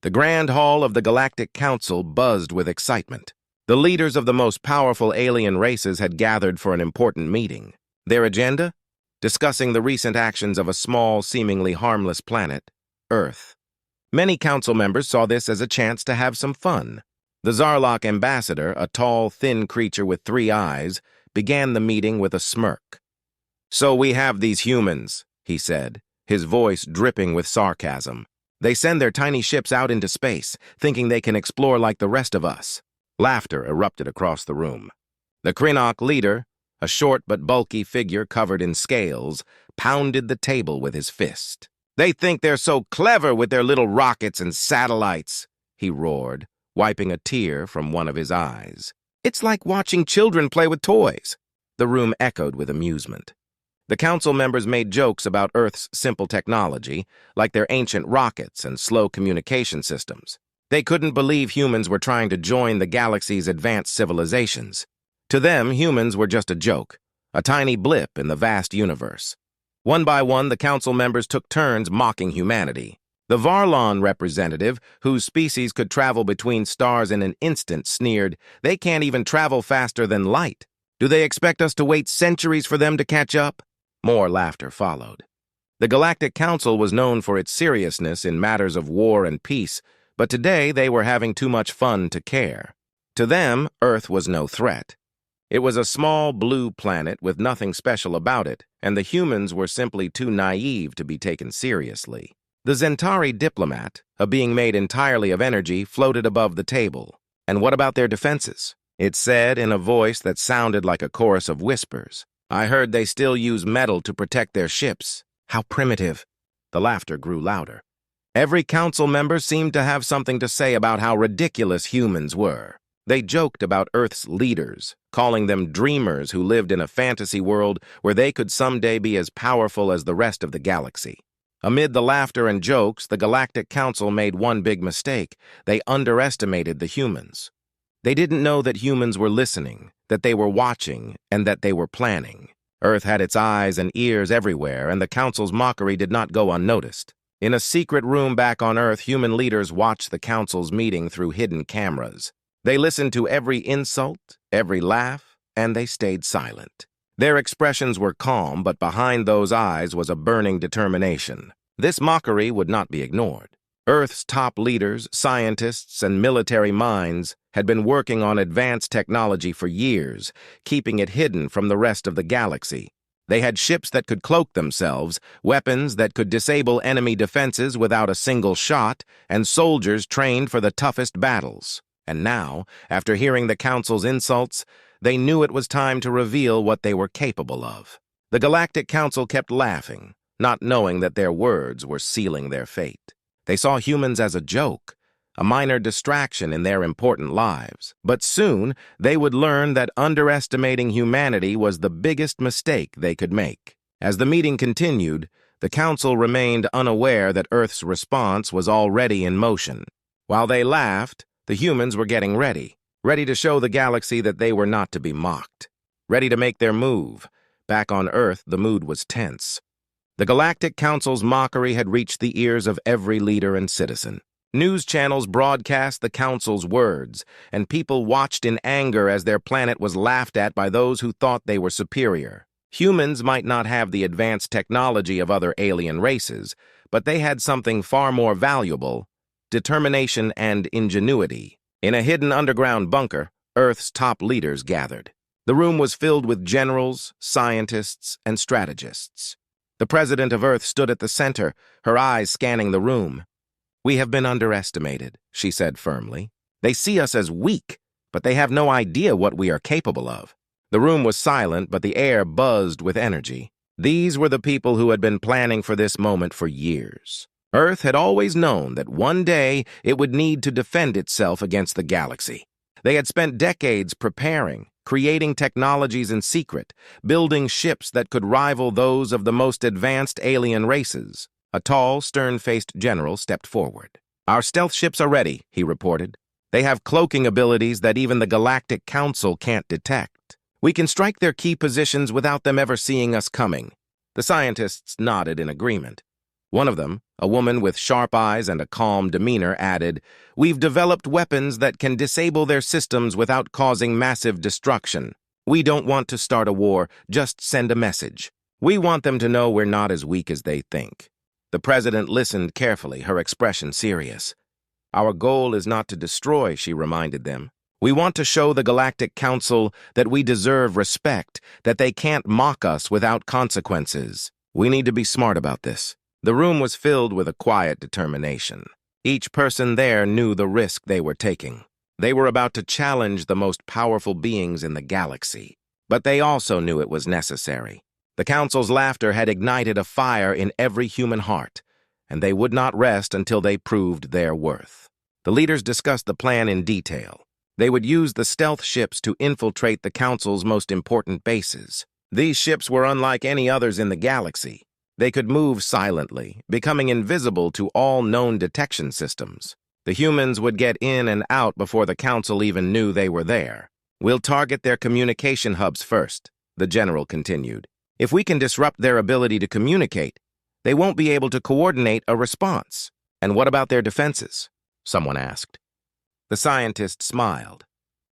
The Grand Hall of the Galactic Council buzzed with excitement. The leaders of the most powerful alien races had gathered for an important meeting. Their agenda? Discussing the recent actions of a small, seemingly harmless planet, Earth. Many council members saw this as a chance to have some fun. The Zarlok ambassador, a tall, thin creature with 3 eyes, began the meeting with a smirk. "So we have these humans," he said, his voice dripping with sarcasm. "They send their tiny ships out into space, thinking they can explore like the rest of us." Laughter erupted across the room. The Krynok leader, a short but bulky figure covered in scales, pounded the table with his fist. "They think they're so clever with their little rockets and satellites," he roared, wiping a tear from one of his eyes. "It's like watching children play with toys." The room echoed with amusement. The council members made jokes about Earth's simple technology, like their ancient rockets and slow communication systems. They couldn't believe humans were trying to join the galaxy's advanced civilizations. To them, humans were just a joke, a tiny blip in the vast universe. One by one, the council members took turns mocking humanity. The Varlon representative, whose species could travel between stars in an instant, sneered, "They can't even travel faster than light. Do they expect us to wait centuries for them to catch up?" More laughter followed. The Galactic Council was known for its seriousness in matters of war and peace, but today they were having too much fun to care. To them, Earth was no threat. It was a small blue planet with nothing special about it, and the humans were simply too naive to be taken seriously. The Zentari diplomat, a being made entirely of energy, floated above the table. "And what about their defenses?" It said in a voice that sounded like a chorus of whispers. "I heard they still use metal to protect their ships. How primitive." The laughter grew louder. Every council member seemed to have something to say about how ridiculous humans were. They joked about Earth's leaders, calling them dreamers who lived in a fantasy world where they could someday be as powerful as the rest of the galaxy. Amid the laughter and jokes, the Galactic Council made one big mistake. They underestimated the humans. They didn't know that humans were listening, that they were watching, and that they were planning. Earth had its eyes and ears everywhere, and the Council's mockery did not go unnoticed. In a secret room back on Earth, human leaders watched the Council's meeting through hidden cameras. They listened to every insult, every laugh, and they stayed silent. Their expressions were calm, but behind those eyes was a burning determination. This mockery would not be ignored. Earth's top leaders, scientists, and military minds had been working on advanced technology for years, keeping it hidden from the rest of the galaxy. They had ships that could cloak themselves, weapons that could disable enemy defenses without a single shot, and soldiers trained for the toughest battles. And now, after hearing the Council's insults, they knew it was time to reveal what they were capable of. The Galactic Council kept laughing, not knowing that their words were sealing their fate. They saw humans as a joke, a minor distraction in their important lives. But soon, they would learn that underestimating humanity was the biggest mistake they could make. As the meeting continued, the Council remained unaware that Earth's response was already in motion. While they laughed, the humans were getting ready to show the galaxy that they were not to be mocked, ready to make their move. Back on Earth, the mood was tense. The Galactic Council's mockery had reached the ears of every leader and citizen. News channels broadcast the Council's words, and people watched in anger as their planet was laughed at by those who thought they were superior. Humans might not have the advanced technology of other alien races, but they had something far more valuable: determination and ingenuity. In a hidden underground bunker, Earth's top leaders gathered. The room was filled with generals, scientists, and strategists. The President of Earth stood at the center, her eyes scanning the room. "We have been underestimated," she said firmly. "They see us as weak, but they have no idea what we are capable of." The room was silent, but the air buzzed with energy. These were the people who had been planning for this moment for years. Earth had always known that one day it would need to defend itself against the galaxy. They had spent decades preparing, creating technologies in secret, building ships that could rival those of the most advanced alien races. A tall, stern-faced general stepped forward. "Our stealth ships are ready," he reported. "They have cloaking abilities that even the Galactic Council can't detect. We can strike their key positions without them ever seeing us coming." The scientists nodded in agreement. One of them, A woman with sharp eyes and a calm demeanor added, "We've developed weapons that can disable their systems without causing massive destruction. We don't want to start a war, just send a message. We want them to know we're not as weak as they think." The president listened carefully, her expression serious. "Our goal is not to destroy," she reminded them. "We want to show the Galactic Council that we deserve respect, that they can't mock us without consequences. We need to be smart about this." The room was filled with a quiet determination. Each person there knew the risk they were taking. They were about to challenge the most powerful beings in the galaxy, but they also knew it was necessary. The Council's laughter had ignited a fire in every human heart, and they would not rest until they proved their worth. The leaders discussed the plan in detail. They would use the stealth ships to infiltrate the Council's most important bases. These ships were unlike any others in the galaxy. They could move silently, becoming invisible to all known detection systems. The humans would get in and out before the Council even knew they were there. "We'll target their communication hubs first," the general continued. "If we can disrupt their ability to communicate, they won't be able to coordinate a response." "And what about their defenses?" someone asked. The scientist smiled.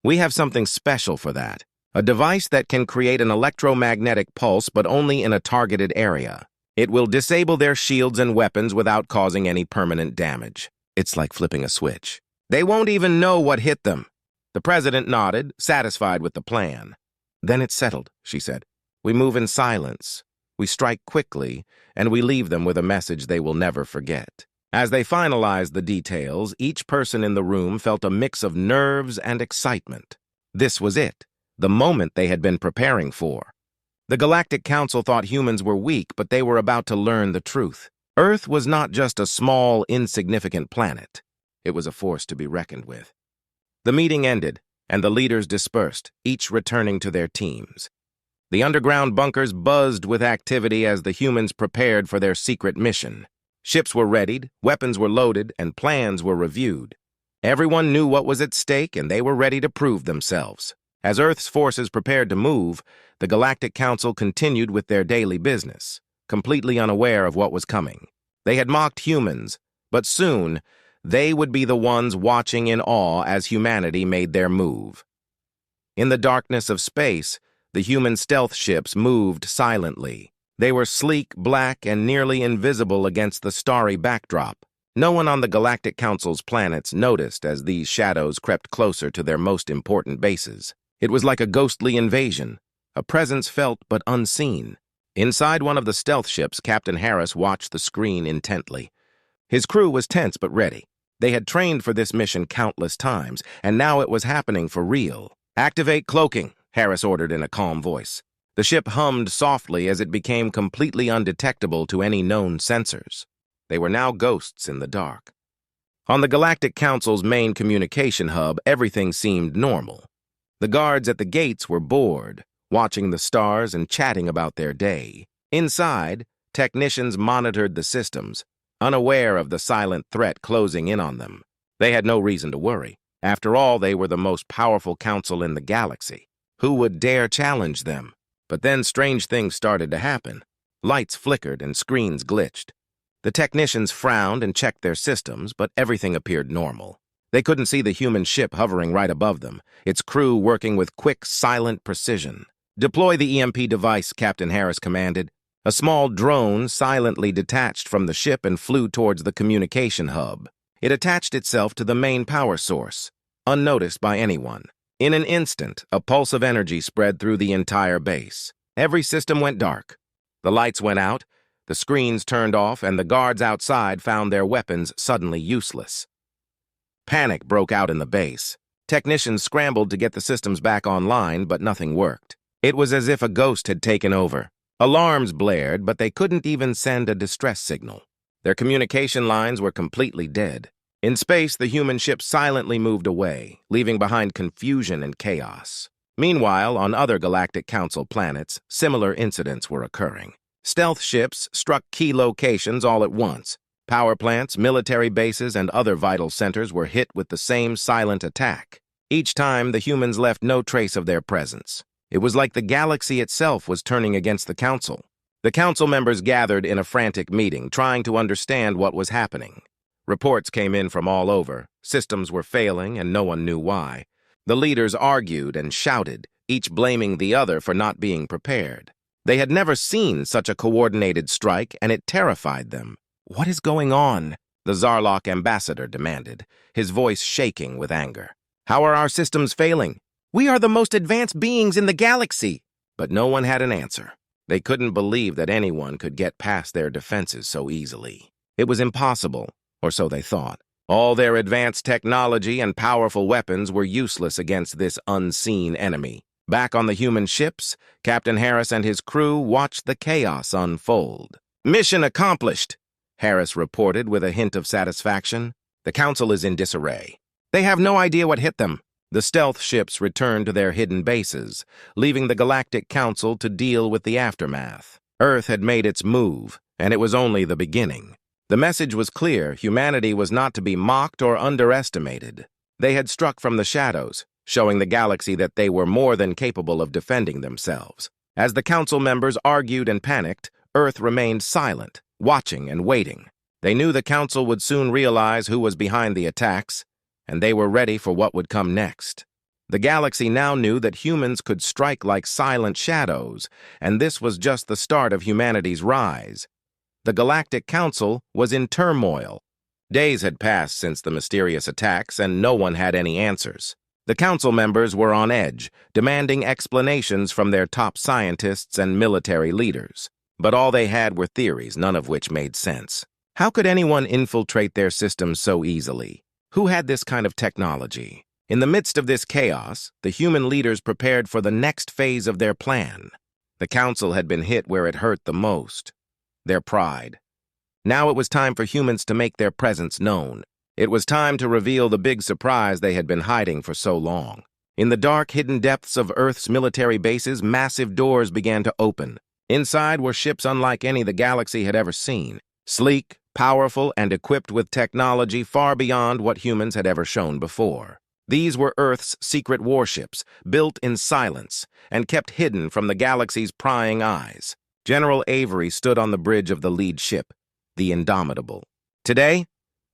"We have something special for that. A device that can create an electromagnetic pulse, but only in a targeted area. It will disable their shields and weapons without causing any permanent damage. It's like flipping a switch. They won't even know what hit them." The president nodded, satisfied with the plan. "Then it's settled," she said. "We move in silence. We strike quickly, and we leave them with a message they will never forget." As they finalized the details, each person in the room felt a mix of nerves and excitement. This was it, the moment they had been preparing for. The Galactic Council thought humans were weak, but they were about to learn the truth. Earth was not just a small, insignificant planet. It was a force to be reckoned with. The meeting ended, and the leaders dispersed, each returning to their teams. The underground bunkers buzzed with activity as the humans prepared for their secret mission. Ships were readied, weapons were loaded, and plans were reviewed. Everyone knew what was at stake, and they were ready to prove themselves. As Earth's forces prepared to move, the Galactic Council continued with their daily business, completely unaware of what was coming. They had mocked humans, but soon they would be the ones watching in awe as humanity made their move. In the darkness of space, the human stealth ships moved silently. They were sleek, black, and nearly invisible against the starry backdrop. No one on the Galactic Council's planets noticed as these shadows crept closer to their most important bases. It was like a ghostly invasion, a presence felt but unseen. Inside one of the stealth ships, Captain Harris watched the screen intently. His crew was tense but ready. They had trained for this mission countless times, and now it was happening for real. "Activate cloaking," Harris ordered in a calm voice. The ship hummed softly as it became completely undetectable to any known sensors. They were now ghosts in the dark. On the Galactic Council's main communication hub, everything seemed normal. The guards at the gates were bored, watching the stars and chatting about their day. Inside, technicians monitored the systems, unaware of the silent threat closing in on them. They had no reason to worry. After all, they were the most powerful council in the galaxy. Who would dare challenge them? But then strange things started to happen. Lights flickered and screens glitched. The technicians frowned and checked their systems, but everything appeared normal. They couldn't see the human ship hovering right above them, its crew working with quick, silent precision. "Deploy the EMP device," Captain Harris commanded. A small drone silently detached from the ship and flew towards the communication hub. It attached itself to the main power source, unnoticed by anyone. In an instant, a pulse of energy spread through the entire base. Every system went dark. The lights went out, the screens turned off, and the guards outside found their weapons suddenly useless. Panic broke out in the base. Technicians scrambled to get the systems back online, but nothing worked. It was as if a ghost had taken over. Alarms blared, but they couldn't even send a distress signal. Their communication lines were completely dead. In space, the human ship silently moved away, leaving behind confusion and chaos. Meanwhile, on other Galactic Council planets, similar incidents were occurring. Stealth ships struck key locations all at once. Power plants, military bases, and other vital centers were hit with the same silent attack. Each time, the humans left no trace of their presence. It was like the galaxy itself was turning against the Council. The council members gathered in a frantic meeting, trying to understand what was happening. Reports came in from all over. Systems were failing, and no one knew why. The leaders argued and shouted, each blaming the other for not being prepared. They had never seen such a coordinated strike, and it terrified them. "What is going on?" the Zarlok ambassador demanded, his voice shaking with anger. "How are our systems failing? We are the most advanced beings in the galaxy." But no one had an answer. They couldn't believe that anyone could get past their defenses so easily. It was impossible, or so they thought. All their advanced technology and powerful weapons were useless against this unseen enemy. Back on the human ships, Captain Harris and his crew watched the chaos unfold. "Mission accomplished," Harris reported with a hint of satisfaction. "The Council is in disarray. They have no idea what hit them." The stealth ships returned to their hidden bases, leaving the Galactic Council to deal with the aftermath. Earth had made its move, and it was only the beginning. The message was clear: humanity was not to be mocked or underestimated. They had struck from the shadows, showing the galaxy that they were more than capable of defending themselves. As the council members argued and panicked, Earth remained silent, watching and waiting. They knew the council would soon realize who was behind the attacks, and they were ready for what would come next. The galaxy now knew that humans could strike like silent shadows, and this was just the start of humanity's rise. The Galactic Council was in turmoil. Days had passed since the mysterious attacks, and no one had any answers. The council members were on edge, demanding explanations from their top scientists and military leaders. But all they had were theories, none of which made sense. How could anyone infiltrate their systems so easily? Who had this kind of technology? In the midst of this chaos, the human leaders prepared for the next phase of their plan. The council had been hit where it hurt the most: their pride. Now it was time for humans to make their presence known. It was time to reveal the big surprise they had been hiding for so long. In the dark, hidden depths of Earth's military bases, massive doors began to open. Inside were ships unlike any the galaxy had ever seen. Sleek, powerful, and equipped with technology far beyond what humans had ever shown before. These were Earth's secret warships, built in silence and kept hidden from the galaxy's prying eyes. General Avery stood on the bridge of the lead ship, the Indomitable. "Today,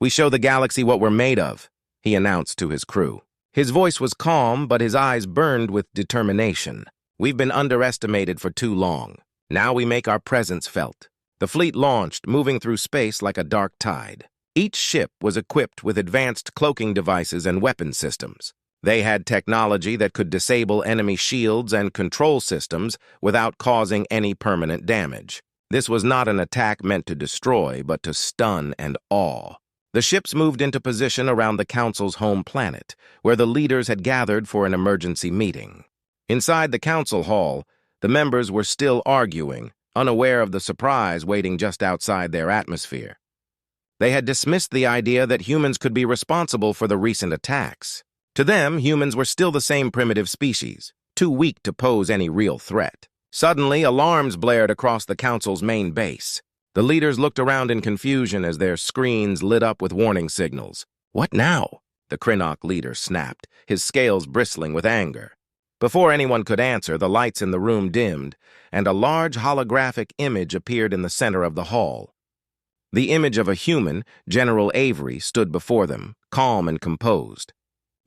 we show the galaxy what we're made of," he announced to his crew. His voice was calm, but his eyes burned with determination. "We've been underestimated for too long. Now we make our presence felt." The fleet launched, moving through space like a dark tide. Each ship was equipped with advanced cloaking devices and weapon systems. They had technology that could disable enemy shields and control systems without causing any permanent damage. This was not an attack meant to destroy, but to stun and awe. The ships moved into position around the Council's home planet, where the leaders had gathered for an emergency meeting. Inside the Council Hall, the members were still arguing, unaware of the surprise waiting just outside their atmosphere. They had dismissed the idea that humans could be responsible for the recent attacks. To them, humans were still the same primitive species, too weak to pose any real threat. Suddenly, alarms blared across the Council's main base. The leaders looked around in confusion as their screens lit up with warning signals. "What now?" the Krynoc leader snapped, his scales bristling with anger. Before anyone could answer, the lights in the room dimmed, and a large holographic image appeared in the center of the hall. The image of a human, General Avery, stood before them, calm and composed.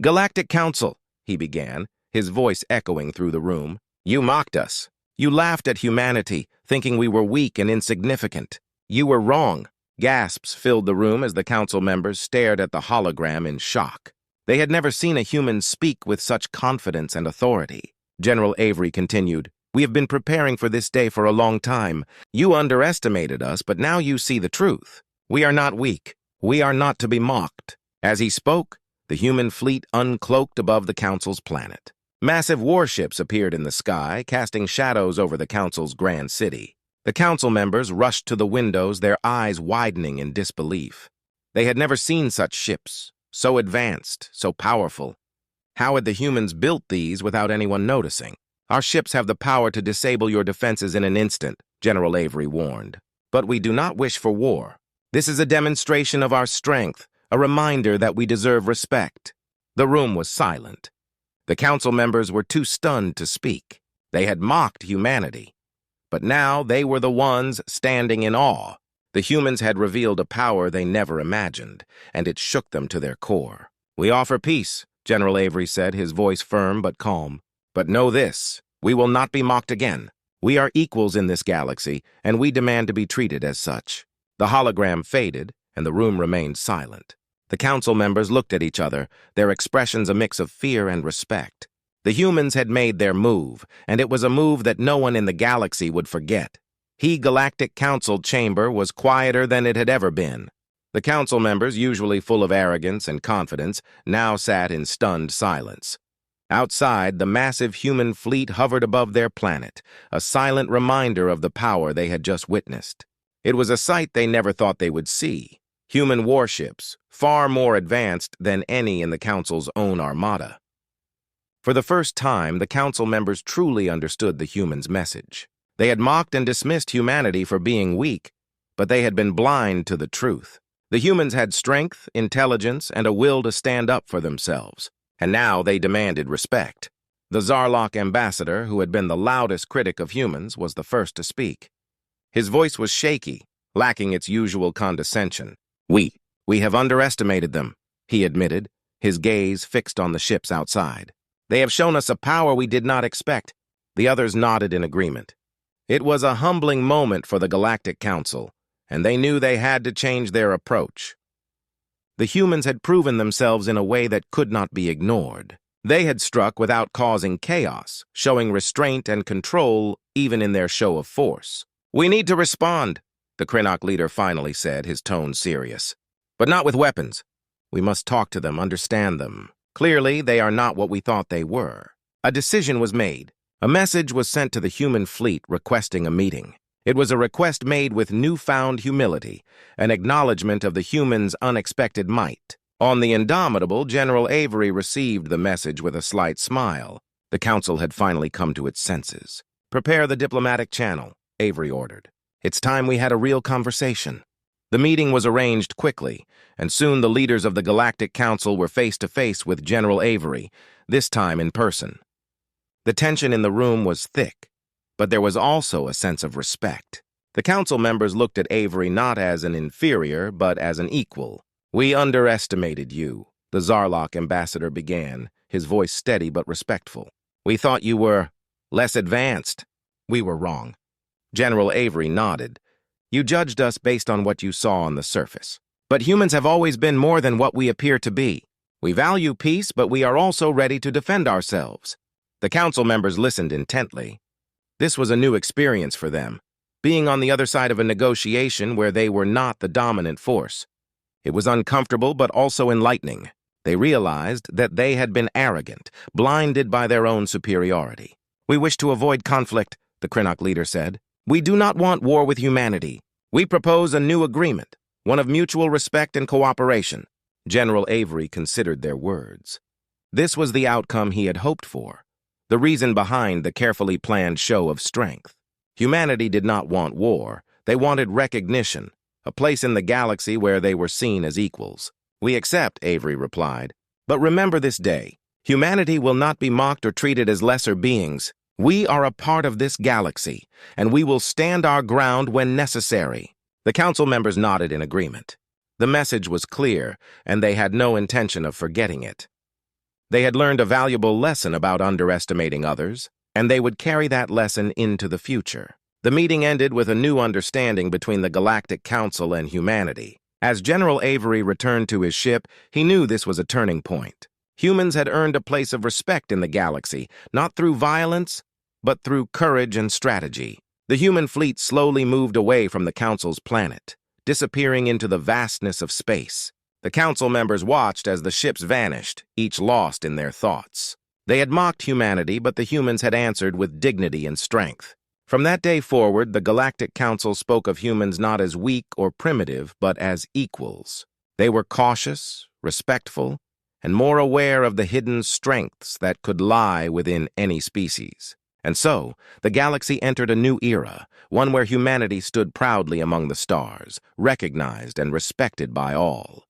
"Galactic Council," he began, his voice echoing through the room. "You mocked us. You laughed at humanity, thinking we were weak and insignificant. You were wrong." Gasps filled the room as the council members stared at the hologram in shock. They had never seen a human speak with such confidence and authority. General Avery continued, "We have been preparing for this day for a long time. You underestimated us, but now you see the truth. We are not weak. We are not to be mocked." As he spoke, the human fleet uncloaked above the Council's planet. Massive warships appeared in the sky, casting shadows over the Council's grand city. The Council members rushed to the windows, their eyes widening in disbelief. They had never seen such ships, so advanced, so powerful. How had the humans built these without anyone noticing? "Our ships have the power to disable your defenses in an instant," General Avery warned. "But we do not wish for war. This is a demonstration of our strength, a reminder that we deserve respect." The room was silent. The council members were too stunned to speak. They had mocked humanity. But now they were the ones standing in awe. The humans had revealed a power they never imagined, and it shook them to their core. "We offer peace," General Avery said, his voice firm but calm. "But know this, we will not be mocked again. We are equals in this galaxy, and we demand to be treated as such." The hologram faded, and the room remained silent. The council members looked at each other, their expressions a mix of fear and respect. The humans had made their move, and it was a move that no one in the galaxy would forget. Galactic Council chamber was quieter than it had ever been. The council members, usually full of arrogance and confidence, now sat in stunned silence. Outside, the massive human fleet hovered above their planet, a silent reminder of the power they had just witnessed. It was a sight they never thought they would see. Human warships, far more advanced than any in the Council's own armada. For the first time, the Council members truly understood the humans' message. They had mocked and dismissed humanity for being weak, but they had been blind to the truth. The humans had strength, intelligence, and a will to stand up for themselves, and now they demanded respect. The Zarlok ambassador, who had been the loudest critic of humans, was the first to speak. His voice was shaky, lacking its usual condescension. We have underestimated them," he admitted, his gaze fixed on the ships outside. "They have shown us a power we did not expect." The others nodded in agreement. It was a humbling moment for the Galactic Council, and they knew they had to change their approach. The humans had proven themselves in a way that could not be ignored. They had struck without causing chaos, showing restraint and control even in their show of force. "We need to respond," the Krenak leader finally said, his tone serious. "But not with weapons. We must talk to them, understand them. Clearly, they are not what we thought they were." A decision was made. A message was sent to the human fleet requesting a meeting. It was a request made with newfound humility, an acknowledgement of the humans' unexpected might. On the Indomitable, General Avery received the message with a slight smile. The council had finally come to its senses. "Prepare the diplomatic channel," Avery ordered. "It's time we had a real conversation." The meeting was arranged quickly, and soon the leaders of the Galactic Council were face-to-face with General Avery, this time in person. The tension in the room was thick, but there was also a sense of respect. The council members looked at Avery not as an inferior, but as an equal. "We underestimated you," the Zarlok ambassador began, his voice steady but respectful. "We thought you were less advanced." "We were wrong." General Avery nodded. "You judged us based on what you saw on the surface. But humans have always been more than what we appear to be. We value peace, but we are also ready to defend ourselves." The council members listened intently. This was a new experience for them, being on the other side of a negotiation where they were not the dominant force. It was uncomfortable but also enlightening. They realized that they had been arrogant, blinded by their own superiority. "We wish to avoid conflict," the Krenak leader said. "We do not want war with humanity. We propose a new agreement, one of mutual respect and cooperation." General Avery considered their words. This was the outcome he had hoped for, the reason behind the carefully planned show of strength. Humanity did not want war. They wanted recognition, a place in the galaxy where they were seen as equals. "We accept," Avery replied. "But remember this day. Humanity will not be mocked or treated as lesser beings. We are a part of this galaxy, and we will stand our ground when necessary." The council members nodded in agreement. The message was clear, and they had no intention of forgetting it. They had learned a valuable lesson about underestimating others, and they would carry that lesson into the future. The meeting ended with a new understanding between the Galactic Council and humanity. As General Avery returned to his ship, he knew this was a turning point. Humans had earned a place of respect in the galaxy, not through violence, but through courage and strategy. The human fleet slowly moved away from the Council's planet, disappearing into the vastness of space. The council members watched as the ships vanished, each lost in their thoughts. They had mocked humanity, but the humans had answered with dignity and strength. From that day forward, the Galactic Council spoke of humans not as weak or primitive, but as equals. They were cautious, respectful, and more aware of the hidden strengths that could lie within any species. And so, the galaxy entered a new era, one where humanity stood proudly among the stars, recognized and respected by all.